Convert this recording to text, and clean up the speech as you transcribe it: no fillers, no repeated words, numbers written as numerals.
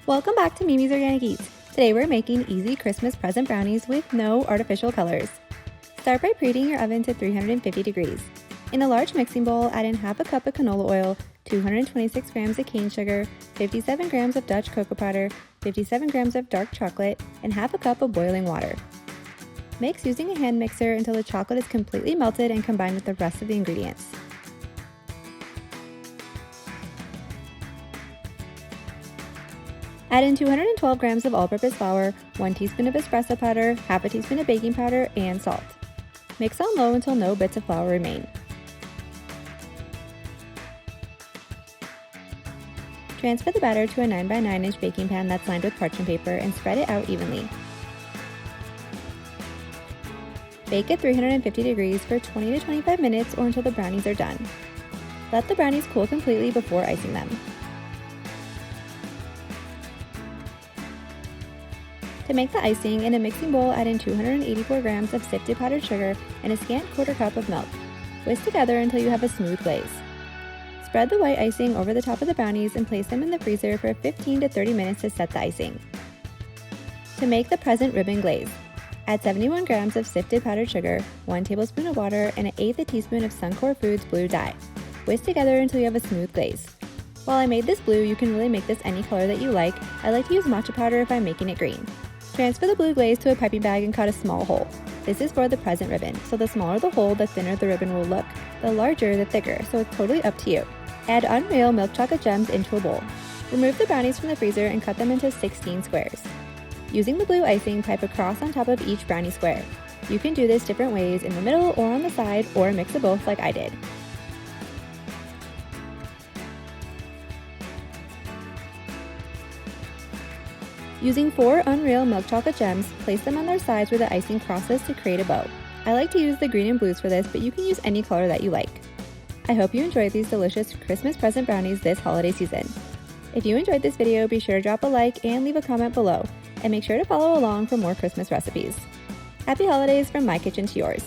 Welcome back to Mimi's Organic Eats. Today we're making easy Christmas present brownies with no artificial colors. Start by preheating your oven to 350 degrees. In a large mixing bowl, add in half a cup of canola oil, 226 grams of cane sugar, 57 grams of Dutch cocoa powder, 57 grams of dark chocolate, and half a cup of boiling water. Mix using a hand mixer until the chocolate is completely melted and combined with the rest of the ingredients. Add in 212 grams of all-purpose flour, 1 teaspoon of espresso powder, half a teaspoon of baking powder, and salt. Mix on low until no bits of flour remain. Transfer the batter to a 9 by 9 inch baking pan that's lined with parchment paper and spread it out evenly. Bake at 350 degrees for 20 to 25 minutes or until the brownies are done. Let the brownies cool completely before icing them. To make the icing, in a mixing bowl, add in 284 grams of sifted powdered sugar and a scant quarter cup of milk. Whisk together until you have a smooth glaze. Spread the white icing over the top of the brownies and place them in the freezer for 15 to 30 minutes to set the icing. To make the present ribbon glaze, add 71 grams of sifted powdered sugar, 1 tablespoon of water, and 1/8 teaspoon of Suncor Foods blue dye. Whisk together until you have a smooth glaze. While I made this blue, you can really make this any color that you like. I like to use matcha powder if I'm making it green. Transfer the blue glaze to a piping bag and cut a small hole. This is for the present ribbon, so the smaller the hole, the thinner the ribbon will look, the larger the thicker, so it's totally up to you. Add unreal milk chocolate gems into a bowl. Remove the brownies from the freezer and cut them into 16 squares. Using the blue icing, pipe a cross on top of each brownie square. You can do this different ways, in the middle or on the side, or a mix of both like I did. Using 4 unreal milk chocolate gems, place them on their sides where the icing crosses to create a bow. I like to use the green and blues for this, but you can use any color that you like. I hope you enjoyed these delicious Christmas present brownies this holiday season. If you enjoyed this video, be sure to drop a like and leave a comment below, and make sure to follow along for more Christmas recipes. Happy holidays from my kitchen to yours.